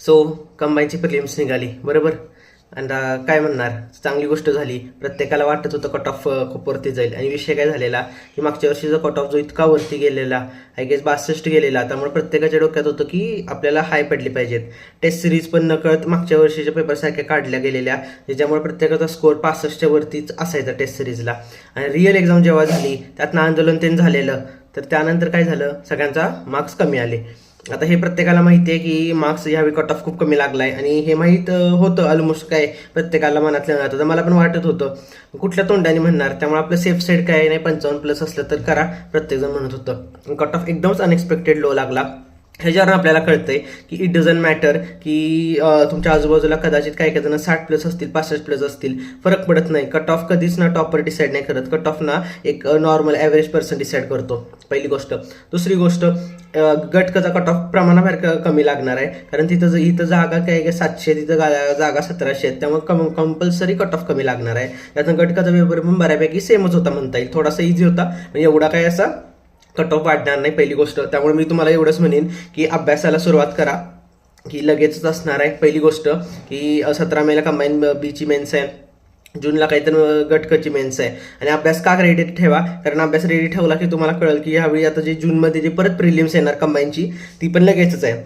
So कंबाईनची prelims निघाली बरोबर. आणि काय म्हणणार, चांगली गोष्ट झाली. प्रत्येकाला वाटत होतं कट ऑफ खूप वरती जाईल, आणि विषय काय झालेला की मागच्या वर्षीचा कट ऑफ जो इतका वरती गेलेला, आय गेस 62 गेलेला, त्यामुळे प्रत्येकाच्या डोक्यात होतं की आपल्याला हाय पडली पाहिजेत. टेस्ट सिरीज पण नकळत मागच्या वर्षीच्या पेपरसारख्या काढल्या गेलेल्या, ज्याच्यामुळे प्रत्येकाचा स्कोअर 65च्या वरतीच असायचा टेस्ट सिरीजला. आणि रिअल एक्झाम जेव्हा झाली त्यातनं आंदोलन ते झालेलं, तर त्यानंतर काय झालं, सगळ्यांचा मार्क्स कमी आले. आता हे प्रत्येकाला माहिती आहे की मार्क्स ह्यावेळी कट ऑफ खूप कमी लागलाय, आणि हे माहीत होतं ऑलमोस्ट, काय प्रत्येकाला मनातलं राहतं. तर मला पण वाटत होतं कुठल्या तोंडाने म्हणणार, त्यामुळे आपलं सेफ साईड काय नाही, 55+ असलं तर करा, प्रत्येकजण म्हणत होतं. कट ऑफ एकदमच अनएक्सपेक्टेड लो लागला. ह्याच्यावर आपल्याला कळतंय की इट डझंट मॅटर की तुमच्या आजूबाजूला कदाचित काही काही जण 60+ असतील, 65+ असतील, फरक पडत नाही. कट ऑफ कधीच ना टॉपर डिसाईड नाही करत, कट ऑफ ना एक नॉर्मल ॲव्हरेज पर्सन डिसाईड करतो, पहिली गोष्ट. दुसरी गोष्ट, गटकचा कट ऑफ प्रमाणाबाहेर कमी लागणार आहे, कारण इथं जागा काय 700, तिथं जागा 1700 आहेत, त्यामुळे कंपल्सरी कट ऑफ कमी लागणार आहे. त्यातून गटकाचा पेपर पण बऱ्यापैकी सेमच होता म्हणता येईल, थोडासा इझी होता, म्हणजे एवढा काय असा कट ऑफ वाढणार नाही, पहिली गोष्ट. त्यामुळे मी तुम्हाला एवढंच म्हणेन की अभ्यासाला सुरुवात करा, की लगेचच असणार आहे. पहिली गोष्ट की 17 मेला कंबाईन बीची मेन्स आहे, जूनला काहीतरी गटकची मेन्स आहे. आणि अभ्यास का रेडी ठेवा, कारण अभ्यास रेडी ठेवला की तुम्हाला कळेल की ह्यावेळी आता जे जूनमध्ये जे परत प्रिलिम्स येणार कंबाईनची, ती पण लगेचच आहे.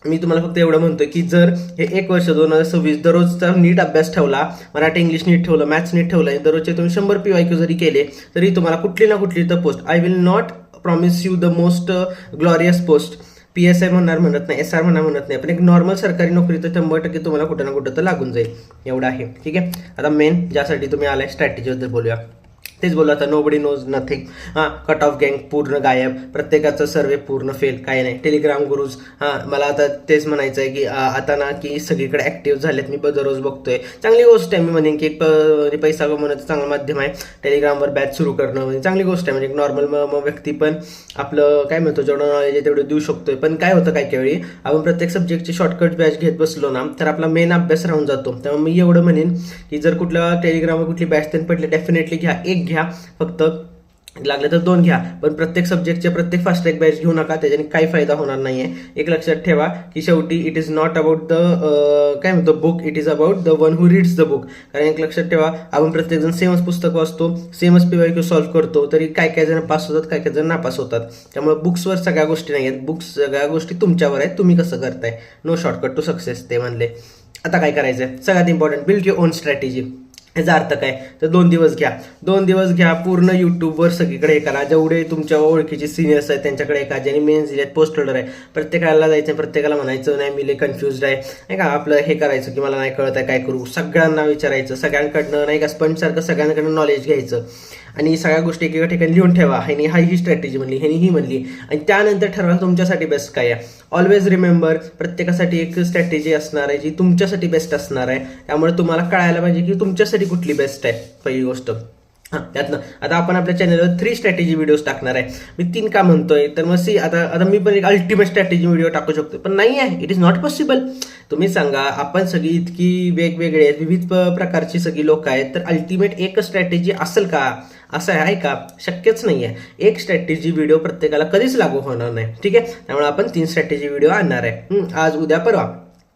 मी तुम्हाला फक्त एवढं म्हणतोय की जर हे 1 वर्ष 2026 दररोजचा नीट अभ्यास ठेवला, मराठी इंग्लिश नीट ठेवलं, मॅथ्स नीट ठेवलं, दररोजचे तुम्ही 100 PYQ जरी केले, तरी तुम्हाला कुठली ना कुठली तर post, I will not promise you the most glorious post, PSI म्हणत नाही, SR म्हणत नाही, पण एक नॉर्मल सरकारी नोकरी तर 100% तुम्हाला कुठं ना कुठं तर लागून जाईल, एवढं आहे. ठीक आहे. आता मेन ज्यासाठी तुम्ही आलाय स्ट्रॅटेजीबद्दल बोलूया. तेच बोलू आता, nobody knows nothing. Cut off गँग पूर्ण गायब, प्रत्येकाचा सर्वे पूर्ण फेल, काय नाही. टेलिग्राम गुरुज, मला आता तेच म्हणायचं आहे की आता ना की सगळीकडे ऍक्टिव्ह झालेत, मी दररोज बघतोय, चांगली गोष्ट आहे. मी म्हणेन की पैसा कमवण्याचं चांगलं माध्यम आहे टेलिग्रामवर बॅच सुरू करणं, म्हणजे चांगली गोष्ट आहे. म्हणजे एक नॉर्मल व्यक्ती पण आपलं काय म्हणतो जेवढं नॉलेज आहे तेवढं देऊ शकतोय. पण काय होतं काही वेळी आपण प्रत्येक सब्जेक्टची शॉर्टकट बॅच घेत बसलो ना, तर आपला मेन अभ्यास राहून जातो. त्यामुळे मी एवढं म्हणेन की जर कुठल्या टेलिग्रामवर कुठली बॅच त्यांनी पडली, डेफिनेटली घ्या, एक घ्या फक्त, लागले तर 2 घ्या, पण प्रत्येक सब्जेक्टचे प्रत्येक फास्ट ट्रॅक बॅच घेऊ नका, त्याच्याने काही फायदा होणार नाहीये. एक लक्षात ठेवा की शेवटी it is not about the काय म्हणतो book, it is about the one who reads the book. कारण एक लक्षात ठेवा, आपण प्रत्येकजण सेमच पुस्तक वाचतो, सेमच PYQ सॉल्व्ह करतो, तरी काय काय जण पास होतात, काय काय जण नापास होतात. त्यामुळे बुक्सवर सगळ्या गोष्टी नाही आहेत, बुक्स सगळ्या गोष्टी तुमच्यावर आहेत, तुम्ही कसं करताय. नो शॉर्टकट टू सक्सेस ते म्हणले. आता काय करायचंय, सगळ्यात important, build your on strategy. याचा अर्थ काय, तर 2 दिवस घ्या, 2 दिवस घ्या, पूर्ण युट्यूबवर सगळीकडे करा, जेवढे तुमच्या ओळखीचे सिनियर्स आहेत त्यांच्याकडे एका, ज्यांनी मेन्स दिले आहेत, पोस्ट होल्डर आहे, प्रत्येकाला जायचं, प्रत्येकाला म्हणायचं नाही मी कन्फ्युज्ड आहे, नाही का, आपलं हे करायचं की मला नाही कळत आहे काय करू, सगळ्यांना विचारायचं, सगळ्यांकडनं नाही का स्पंजसारखं सगळ्यांकडनं नॉलेज घ्यायचं, आणि सगळ्या गोष्टी एका ठिकाणी लिहून ठेवा. ह्यानी ही स्ट्रॅटेजी म्हणली, ह्यानी ही म्हणली, आणि त्यानंतर ठरवा तुमच्यासाठी बेस्ट काय आहे. ऑलवेज रिमेंबर, प्रत्येकासाठी एक स्ट्रॅटेजी असणार आहे जी तुमच्यासाठी बेस्ट असणार आहे. त्यामुळे तुम्हाला कळायला पाहिजे की तुमच्यासाठी कुठली बेस्ट आहे, पहिली गोष्ट. त्यातनं आता आपण आपल्या चॅनलवर 3 स्ट्रॅटेजी व्हिडिओज टाकणार आहे. मी 3 का म्हणतोय, तर मग आता मी पण एक अल्टिमेट स्ट्रॅटेजी व्हिडिओ टाकू शकतो, पण नाही आहे, इट इज नॉट पॉसिबल. तुम्ही सांगा, आपण सगळी इतकी वेगवेगळे आहेत, विविध प्रकारची सगळी लोक आहेत, तर अल्टिमेट एक स्ट्रॅटेजी असेल का, असं आहे का, शक्यच नाही आहे. एक स्ट्रॅटेजी व्हिडिओ प्रत्येकाला कधीच लागू होणार नाही. ठीक आहे. त्यामुळे आपण 3 स्ट्रॅटेजी व्हिडिओ आणणार आहे, आज, उद्या, परवा,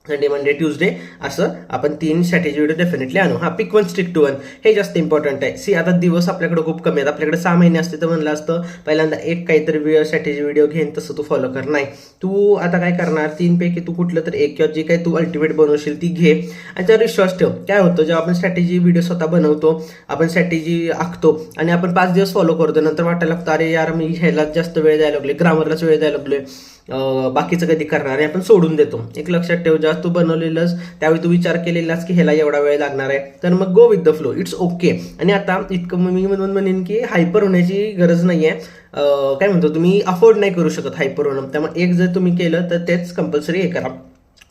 संडे, मंडे, ट्यूजडे, असं आपण 3 स्ट्रॅटेजी व्हिडिओ डेफिनेटली आणू. पिक 1, स्टिक टू 1, हे जास्त इम्पॉर्टंट आहे. आता दिवस आपल्याकडे खूप कमी आहेत, आपल्याकडे 6 महिने असते तर म्हणलं असतं पहिल्यांदा एक काहीतरी स्ट्रॅटेजी व्हिडिओ घेईन, तसं तू फॉलो कर. नाही, तू आता काय करणार, 3 पैकी तू कुठलं तर एक किंवा जे काही तू अल्टिमेट बनवशील ती घे, आणि त्यावर विश्वास ठेव. काय होतं, जेव्हा आपण स्ट्रॅटेजी व्हिडिओ स्वतः बनवतो, आपण स्ट्रॅटेजी आखतो, आणि आपण 5 दिवस फॉलो करतो, नंतर वाटायला लागतं अरे यार मी ह्यालाच जास्त वेळ द्यायला लागले, ग्रामरलाच वेळ द्यायला लागलोय, बाकीचं कधी करणार, आणि आपण सोडून देतो. एक लक्षात ठेव, जेव्हा तू बनवलेलंस त्यावेळी तू विचार केलेलास की ह्याला एवढा वेळ लागणार आहे, तर मग go with the flow, it's okay. आणि आता इतकं मी म्हणेन की हायपर होण्याची गरज नाहीये. काय म्हणतो, तुम्ही अफोर्ड नाही करू शकत हायपर होणं, त्यामुळे एक जर तुम्ही केलं तर तेच कंपल्सरी हे करा.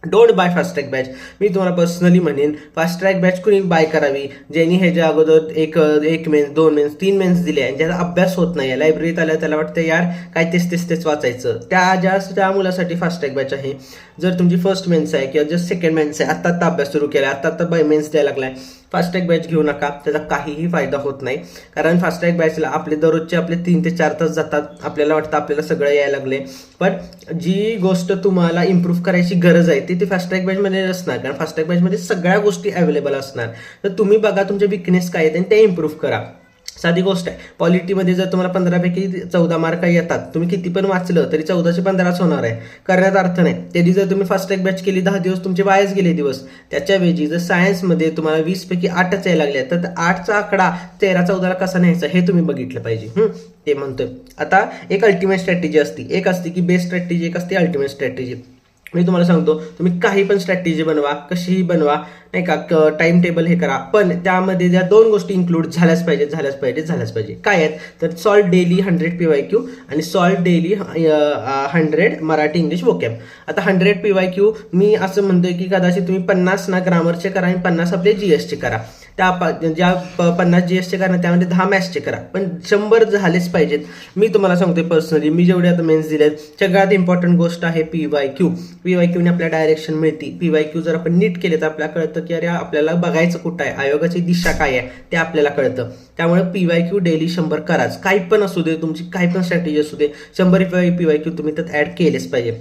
Don't buy fast track batch. मी तुम्हाला पर्सनली म्हणेन, फास्ट ट्रॅक बॅच कुणी बाय करावी ज्यांनी ह्याच्या अगोदर एक मेन्स, 2 मेन्स, 3 मेन्स दिले, आणि ज्याचा अभ्यास होत नाही, लायब्ररीत आल्या त्याला वाटतं यार काय तेच वाचायचं, त्या मुलासाठी फास्ट ट्रॅक बॅच आहे. जर तुमची फर्स्ट मेन्स आहे किंवा जस्ट सेकंड मेन्स आहे, आता अभ्यास सुरू केला, आता मेन्स द्यायला लागलाय, फास्ट ट्रॅक बॅच घेऊ नका, त्याचा काहीही फायदा होत नाही. कारण फास्ट ट्रॅक बॅचला आपले दररोजचे 3 ते 4 तास जातात. आपल्याला वाटतं आपल्याला सगळं यायला लागले, पण जी गोष्ट तुम्हाला इम्प्रूव्ह करायची गरज आहे ती फास्ट ट्रॅक बॅचमध्ये नसणार. कारण फास्ट ट्रॅक बॅचमध्ये सगळ्या गोष्टी अवेलेबल असणार. तर तुम्ही बघा तुमचे विकनेस काय आहेत आणि ते इम्प्रूव्ह करा. साधी गोष्ट आहे, पॉलिटीमध्ये जर तुम्हाला 15पैकी 14 मार्क येतात, तुम्ही किती पण वाचलं तरी 14चे 15च होणार आहे. करण्यात अर्थ नाही. त्याची जर तुम्ही फास्ट ट्रॅक बॅच केली 10 दिवस तुमचे वायाच गेले दिवस. त्याच्याऐवजी जर सायन्समध्ये तुम्हाला 20पैकी 8च यायला लागले तर 8चा आकडा 13-14ला कसा न्यायचा हे तुम्ही बघितलं पाहिजे. ते म्हणतोय. आता एक अल्टिमेट स्ट्रॅटेजी असते, एक असते की बेस्ट स्ट्रॅटेजी, एक असते अल्टिमेट स्ट्रॅटेजी. मी तुम्हाला सांगतो, तुम्ही काही पण स्ट्रॅटेजी बनवा, कशीही बनवा, नाही का, टाइम टेबल हे करा, पण त्यामध्ये ज्या 2 गोष्टी इन्क्लूड झाल्याच पाहिजे. काय आहेत तर सॉल्व डेली 100 PYQ आणि solve daily 100 Marathi English vocab. आता 100 PYQ मी असं म्हणतोय की कदाचित तुम्ही 50 ना ग्रामरचे करा आणि 50 आपले GSचे करा. त्या ज्या 50 GSचे करा त्यामध्ये 10 मॅथ्सचे करा, पण 100 झालेच पाहिजेत. मी तुम्हाला सांगतोय पर्सनली, मी जेवढे आता मेन्स दिलेत सगळ्यात इम्पॉर्टंट गोष्ट आहे PYQ. PYQने आपल्याला डायरेक्शन मिळते. PYQ जर आपण नीट केले तर आपल्याला कळतं की अरे आपल्याला बघायचं कुठं आहे, आयोगाची दिशा काय आहे ते आपल्याला कळतं. त्यामुळे PYQ डेली 100 कराच. काही पण असू दे, तुमची काही पण स्ट्रॅटेजी असू दे, 100 PYQ तुम्ही त्यात ऍड केलेच पाहिजे.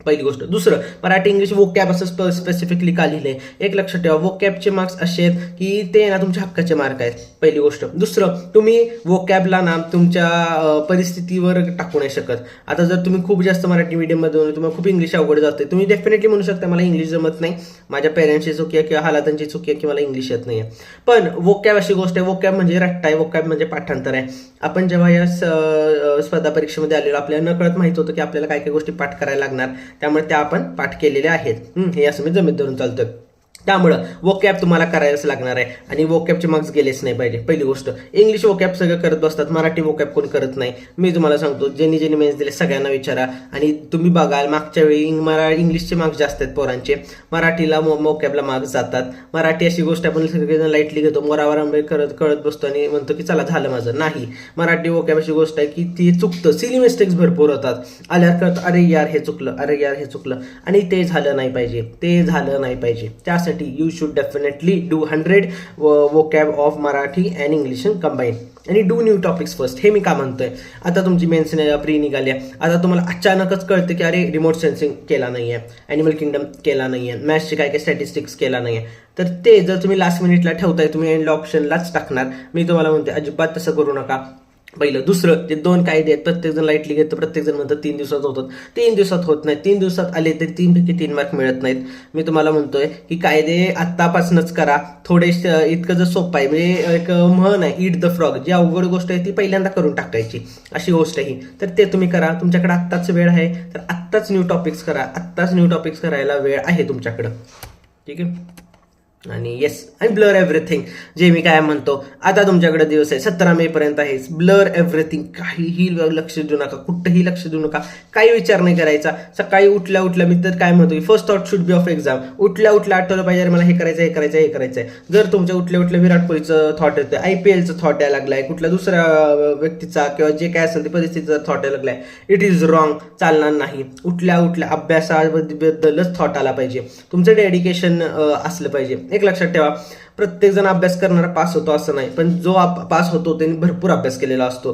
पहिली गोष्ट. दुसरं, मराठी इंग्लिश वोकॅब असं स्पेसिफिकली का लिहिलंय एक लक्षात ठेवा. वोकॅबचे मार्क्स असे आहेत की ते ना तुमच्या हक्काचे मार्क आहेत, पहिली गोष्ट. दुसरं, तुम्ही वोकॅबला ना तुमच्या परिस्थितीवर टाकू नाही शकत. आता जर तुम्ही खूप जास्त मराठी मीडियममध्ये तुम्हाला खूप इंग्लिश अवघड जाते, तुम्ही डेफिनेटली म्हणू शकता मला इंग्लिश जमत नाही, माझ्या पेरेंट्सची चुकी आहे किंवा हालातांची चुकी आहे की मला इंग्लिश येत नाही. पण वोकॅब अशी गोष्ट आहे, वोकॅब म्हणजे रट्टा आहे, वोकॅब म्हणजे पाठांतर आहे. आपण जेव्हा या स्पर्धा परीक्षेमध्ये आलेलो आपल्याला नकळत माहित होतं की आपल्याला काय काय गोष्टी पाठ करायला लागणार, त्यामुळे त्या आपण पाठ केलेल्या आहेत. हे असं मी जमीत धरून चालतोय. त्यामुळं वोकॅब तुम्हाला करायलाच लागणार आहे आणि वोकॅबचे मार्क्स गेलेच नाही पाहिजे, पहिली गोष्ट. इंग्लिश वोकॅब सगळं करत बसतात, मराठी वोकॅब कोण करत नाही. मी तुम्हाला सांगतो, ज्यांनी मेन्स दिले सगळ्यांना विचारा आणि तुम्ही बघाल मागच्या वेळी इंग्लिशचे मार्क्स जास्त आहेत पोरांचे, मराठीला वोकॅबला मार्क्स जातात. मराठी अशी गोष्ट आपण सगळेजण लाईटली घेतो, मोरावर कळत बसतो आणि म्हणतो की चला झालं माझं. नाही, मराठी वोकॅब अशी गोष्ट आहे की ती चुकतं, सिली मिस्टेक्स भरपूर होतात. आल्यावर कळतं अरे यार हे चुकलं, अरे यार हे चुकलं, आणि ते झालं नाही पाहिजे. त्यासाठी you should definitely do 100 vocab of Marathi and English combined आणि डू न्यू टॉपिक्स फर्स्ट. हे मी का म्हणतोय, आता तुमची मेन्स प्री निघाली आहे, आता तुम्हाला अचानकच कळतं की अरे रिमोट सेन्सिंग केला नाहीये, ॲनिमल किंगडम केला नाहीये, मॅथ्सचे काय स्टॅटिस्टिक्स केला नाहीये, तर ते जर तुम्ही लास्ट मिनिटला ठेवताय तुम्ही एंड ऑप्शनलाच टाकणार. मी तुम्हाला म्हणते अजिबात तसं करू नका. पहिलं. दुसरं, ते 2 कायदे आहेत, प्रत्येक जण लाईटली घेतं, प्रत्येक जण म्हणतात 3 दिवसात होतात, 3 दिवसात होत नाही. 3 दिवसात आले तरी 3पैकी 3 मार्क मिळत नाहीत. मी तुम्हाला म्हणतोय की कायदे आत्तापासूनच करा. थोडे इतकं जर सोपं आहे, म्हणजे एक म्हण आहे ईट द फ्रॉग, जी अवघड गोष्ट आहे ती पहिल्यांदा करून टाकायची, अशी गोष्ट ही. तर ते तुम्ही करा. तुमच्याकडे आत्ताच वेळ आहे तर आत्ताच न्यू टॉपिक्स करा. आत्ताच न्यू टॉपिक्स करायला वेळ आहे तुमच्याकडं, ठीक आहे. आणि येस, आणि ब्लर एव्हरीथिंग, जे मी काय म्हणतो, आता तुमच्याकडे दिवस आहे 17 मे पर्यंत आहे. ब्लर एव्हरीथिंग, काहीही लक्ष देऊ नका, कुठंही लक्ष देऊ नका, काही विचार नाही करायचा. सकाळी उठल्या मी तर काय म्हणतो, first thought should be of exam. उठल्या आठवलं पाहिजे मला हे करायचं आहे. जर तुमच्या उठल्या विराट कोहलीचं थॉट येतं, IPLचं थॉट यायला लागलाय, कुठल्या दुसऱ्या व्यक्तीचा किंवा जे काय असेल ते परिस्थितीचा थॉट यायला लागलाय, इट इज रॉंग, चालणार नाही. उठल्या अभ्यासाबद्दलच थॉट आला पाहिजे, तुमचं डेडिकेशन असलं पाहिजे. एक लक्षात ठेवा, प्रत्येक जण अभ्यास करणारा पास होतो असं नाही, पण जो पास होतो त्यांनी भरपूर अभ्यास केलेला असतो.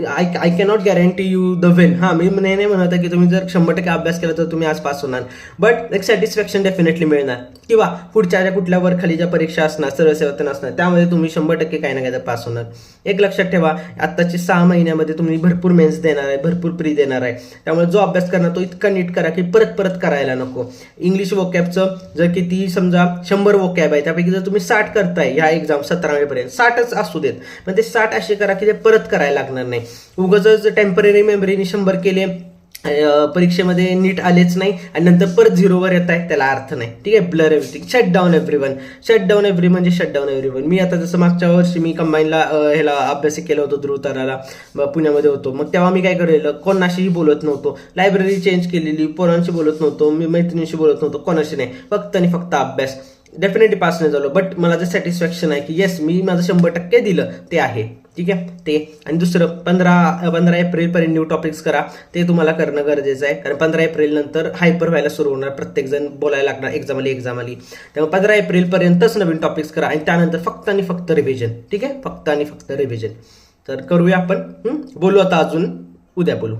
I cannot guarantee you the win. मी नाही म्हणत की तुम्ही जर 100% अभ्यास केला तर तुम्ही आज पास होणार, बट एक सॅटिस्फॅक्शन डेफिनेटली मिळणार. किंवा पुढच्या कुठल्या वरखालीच्या परीक्षा असणार, सरळ सेवतन असणार, त्यामध्ये तुम्ही 100% काही ना काही पास होणार. एक लक्षात ठेवा, आत्ताचे 6 महिन्यामध्ये तुम्ही भरपूर मेन्स देणार आहे, भरपूर प्री देणार आहे. त्यामुळे जो अभ्यास करणार तो इतका नीट करा की परत करायला नको. इंग्लिश वोकॅबचं जर किती समजा 100 वोकॅब आहे, त्यापैकी जर तुम्ही 60 करताय ह्या एक्झाम 17 मे पर्यंत, 60च असू देत, पण ते 60 असे करा की ते परत करायला लागणार नाही. उगाच टेम्पररी मेमरीने 100 केले, परीक्षेमध्ये नीट आलेच नाही आणि नंतर परत 0वर येत आहे, त्याला अर्थ नाही, ठीक आहे. Blur everything, shut down everyone. मी आता जसं मागच्या वर्षी मी कंबाईनला ह्याला अभ्यास केला होतो, ध्रुवताराला पुण्यामध्ये होतो, मग तेव्हा मी काय करेल, कोणाशीही बोलत नव्हतो, लायब्ररी चेंज केलेली, पोरांशी बोलत नव्हतो, मी मैत्रिणीशी बोलत नव्हतो, कोणाशी नाही, फक्त आणि फक्त अभ्यास. डेफिनेटली पास नाही झालो, बट मला जे सॅटिस्फॅक्शन आहे की येस मी माझं 100% दिलं ते आहे. ठीक आहे ते. आणि दुसरं 15 एप्रिलपर्यंत न्यू टॉपिक्स करा, ते तुम्हाला करणं गरजेचं आहे. कारण 15 एप्रिल नंतर हायपर व्हायला सुरू होणार, प्रत्येकजण बोलायला लागणार एक्झाम आली. त्यामुळे 15 एप्रिलपर्यंतच नवीन टॉपिक्स करा आणि त्यानंतर फक्त आणि फक्त रिव्हिजन. ठीक आहे, फक्त आणि फक्त रिव्हिजन. तर करूया आपण, बोलू आता अजून, उद्या बोलू.